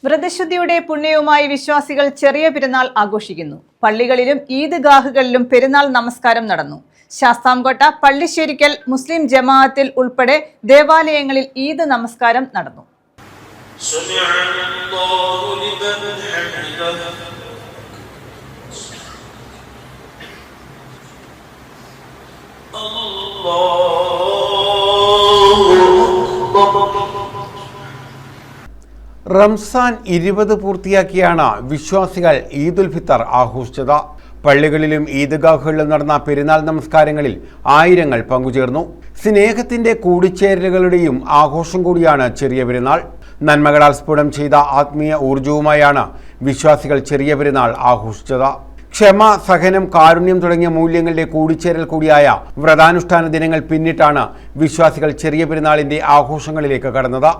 വ്രതശുദ്ധിയുടെ പുണ്യവുമായി വിശ്വാസികൾ ചെറിയ പെരുന്നാൾ ആഘോഷിക്കുന്നു. പള്ളികളിലും ഈദ്ഗാഹുകളിലും പെരുന്നാൾ നമസ്കാരം നടന്നു. ശാസ്താംകോട്ട പള്ളിശ്ശേരിക്കൽ മുസ്ലിം ജമാഅത്തിൽ ഉൾപ്പെടെ ദേവാലയങ്ങളിൽ ഈദ് നമസ്കാരം നടന്നു. റംസാൻ 20 പൂർത്തിയാക്കിയാണ് വിശ്വാസികൾ ഈദുൽ ഫിത്തർ ആഘോഷിച്ചത്. പള്ളികളിലും ഈദ്ഗാഹുകളിലും നടന്ന പെരുന്നാൾ നമസ്കാരങ്ങളിൽ ആയിരങ്ങൾ പങ്കുചേർന്നു. സ്നേഹത്തിന്റെ കൂടിച്ചേരലുകളുടെയും ആഘോഷം കൂടിയാണ് ചെറിയ പെരുന്നാൾ. നന്മകളാൽ സ്ഫുടം ചെയ്ത ആത്മീയ ഊർജവുമായാണ് വിശ്വാസികൾ ചെറിയ പെരുന്നാൾ ആഘോഷിച്ചത്. ക്ഷമ, സഹനം, കാരുണ്യം തുടങ്ങിയ മൂല്യങ്ങളുടെ കൂടിച്ചേരൽ കൂടിയായ വ്രതാനുഷ്ഠാന ദിനങ്ങൾ പിന്നിട്ടാണ് വിശ്വാസികൾ ചെറിയ പെരുന്നാളിന്റെ ആഘോഷങ്ങളിലേക്ക് കടന്നത്.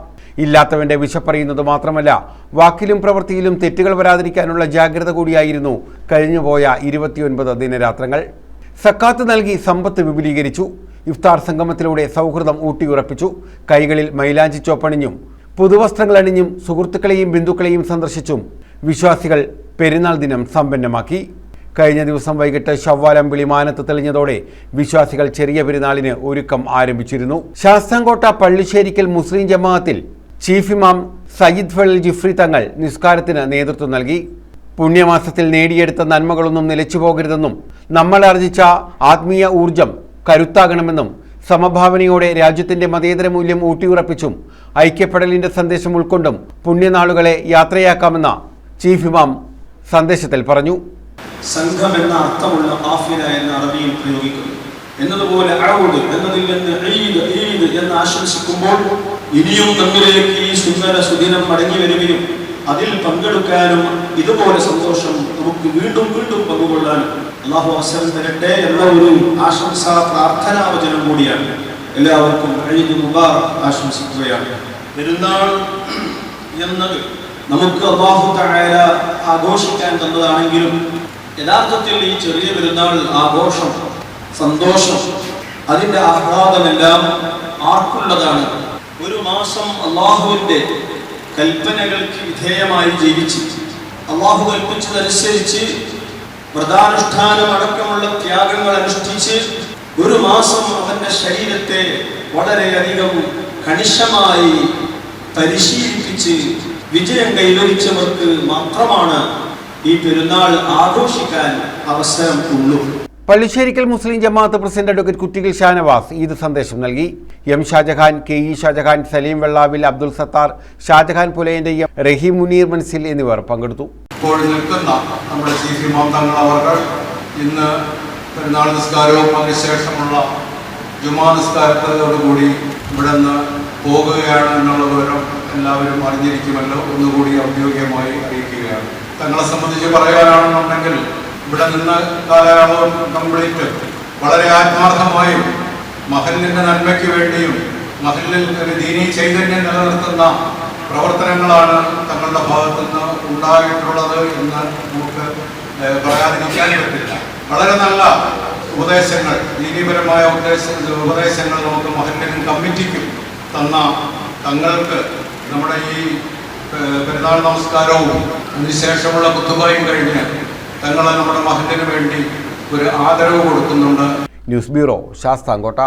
ഇല്ലാത്തവന്റെ വിശപ്പറിയുന്നത് മാത്രമല്ല, വാക്കിലും പ്രവൃത്തിയിലും തെറ്റുകൾ വരാതിരിക്കാനുള്ള ജാഗ്രത കൂടിയായിരുന്നു കഴിഞ്ഞുപോയ 29 ദിനരാത്രങ്ങൾ. സക്കാത്ത് നൽകി സമ്പത്ത് വിപുലീകരിച്ചു. ഇഫ്താർ സംഗമത്തിലൂടെ സൗഹൃദം ഊട്ടിയുറപ്പിച്ചു. കൈകളിൽ മൈലാഞ്ചി ചോപ്പണിഞ്ഞും പുതുവസ്ത്രങ്ങൾ അണിഞ്ഞും സുഹൃത്തുക്കളെയും ബന്ധുക്കളെയും സന്ദർശിച്ചും വിശ്വാസികൾ പെരുന്നാൾ ദിനം സമ്പന്നമാക്കി. കഴിഞ്ഞ ദിവസം വൈകിട്ട് ശവ്വാൽ അമ്പിളി മാനത്ത് തെളിഞ്ഞതോടെ വിശ്വാസികൾ ചെറിയ പെരുന്നാളിന് ഒരുക്കം ആരംഭിച്ചിരുന്നു. ശാസ്താംകോട്ട പള്ളിശ്ശേരിക്കൽ മുസ്ലിം ജമാഅത്തിൽ ചീഫ് ഇമാം സയ്യിദ് ഫളിൽ ജിഫ്രി തങ്ങൾ നിസ്കാരത്തിന് നേതൃത്വം നൽകി. പുണ്യമാസത്തിൽ നേടിയെടുത്ത നന്മകളൊന്നും നിലച്ചുപോകരുതെന്നും നമ്മൾ ആർജിച്ച ആത്മീയ ഊർജം കരുത്താകണമെന്നും സമഭാവനയോടെ രാജ്യത്തിന്റെ മതേതര മൂല്യം ഊട്ടിയുറപ്പിച്ചും ഐക്യപ്പെടലിന്റെ സന്ദേശം ഉൾക്കൊണ്ടും പുണ്യനാളുകളെ യാത്രയാക്കാമെന്ന ചീഫ് ഇമാം സന്ദേശത്തിൽ പറഞ്ഞു. സംഘം എന്ന അർത്ഥമുള്ള ആഫില എന്ന അറബിയിൽ പ്രയോഗിക്കുന്നു. എന്നതുപോലെ ഔദ് എന്നതിൽ നിന്ന് ഈദ് ഈദ് എന്ന് ആശംസിക്കുമ്പോൾ ഇനിയും നമ്മിലേക്ക് ഈ സുന്ദര സുദിനം മടങ്ങി വരികയും അതിൽ പങ്കെടുക്കാനും ഇതുപോലെ സന്തോഷം നമുക്ക് വീണ്ടും വീണ്ടും പങ്കുകൊള്ളാനും അല്ലാഹു അവസരം തരട്ടെ എന്ന ഒരു ആശംസാ പ്രാർത്ഥനാവചനം കൂടിയാണ്. എല്ലാവർക്കും ഈദ് മുബാറക് ആശംസിക്കുകയാണ്. പെരുന്നാൾ എന്നത് നമുക്ക് അല്ലാഹു തആല ആഘോഷിക്കാൻ തന്നതാണെങ്കിലും യഥാർത്ഥത്തിൽ ഈ ചെറിയ പെരുന്നാൾ ആഘോഷം, സന്തോഷം, അതിൻ്റെ ആഹ്ലാദമെല്ലാം ആർക്കുള്ളതാണ്? ഒരു മാസം അള്ളാഹുവിൻ്റെ കൽപ്പനകൾക്ക് വിധേയമായി ജീവിച്ച് അള്ളാഹു കൽപ്പിച്ചതനുസരിച്ച് വ്രതാനുഷ്ഠാനം അടക്കമുള്ള ത്യാഗങ്ങൾ അനുഷ്ഠിച്ച് ഒരു മാസം അവന്റെ ശരീരത്തെ വളരെയധികം കണിശമായി പരിശീലിപ്പിച്ച് വിജയം കൈവരിച്ചവർക്ക് മാത്രമാണ് ഈ പെരുന്നാൾ ആഘോഷിക്കാൻ അവസരം ഉള്ളൂ. പള്ളിശ്ശേരിക്കൽ മുസ്ലിം ജമാഅത്ത് പ്രസിഡന്റ് അഡ്വക്കേറ്റ് കുറ്റിയിൽ ഷാനവാസ് ഈദ് സന്ദേശം നൽകി. എം ഷാജഹാൻ, KE ഷാജഹാൻ, സലീം വെള്ളാവിൽ, അബ്ദുൽ സത്താർ, ഷാജഹാൻ പുലയന്റെ, റഹീം മുനീർ മൻസിൽ എന്നിവർ പങ്കെടുത്തു. ഇപ്പോൾ നിൽക്കുന്ന നമ്മുടെ ചീഫ് ഇമാം തങ്ങൾ അവർ ഇന്ന് പെരുന്നാൾ നിസ്കാരവും അതിനുശേഷമുള്ള ജുമാ നിസ്കാരത്തോടുകൂടി ഇവിടെ നിന്ന് പോകുകയാണ് എന്നുള്ള വിവരം എല്ലാവരും അറിഞ്ഞിരിക്കുമല്ലോ. ഒന്നുകൂടി ഔദ്യോഗികമായി അറിയിക്കുകയാണ്. തങ്ങളെ സംബന്ധിച്ച് പറയാനാണെന്നുണ്ടെങ്കിൽ ഇവിടെ നിന്ന് കാലയളവ് കംപ്ലീറ്റ് വളരെ ആത്മാർത്ഥമായും മഹലിന്റെ നന്മയ്ക്ക് വേണ്ടിയും മഹലിൽ ഒരു ദീനീ ചൈതന്യം നിലനിർത്തുന്ന പ്രവർത്തനങ്ങളാണ് തങ്ങളുടെ ഭാഗത്തു നിന്ന് ഉണ്ടായിട്ടുള്ളത് എന്ന് നമുക്ക് പറയാതിരിക്കാൻ പറ്റില്ല. വളരെ നല്ല ഉപദേശങ്ങൾ, ദീനീപരമായ ഉപദേശങ്ങൾ നമുക്ക് മഹലിനും കമ്മിറ്റിക്കും തന്ന തങ്ങൾക്ക് നമ്മുടെ ഈ പെരുന്നാൾ നമസ്കാരവും അതിനുശേഷമുള്ള കുത്തുബയും കഴിഞ്ഞ് തങ്ങളെ നമ്മുടെ മഹലിന് വേണ്ടി ഒരു ആദരവ് കൊടുക്കുന്നുണ്ട്. News bureau, Sasthamkotta.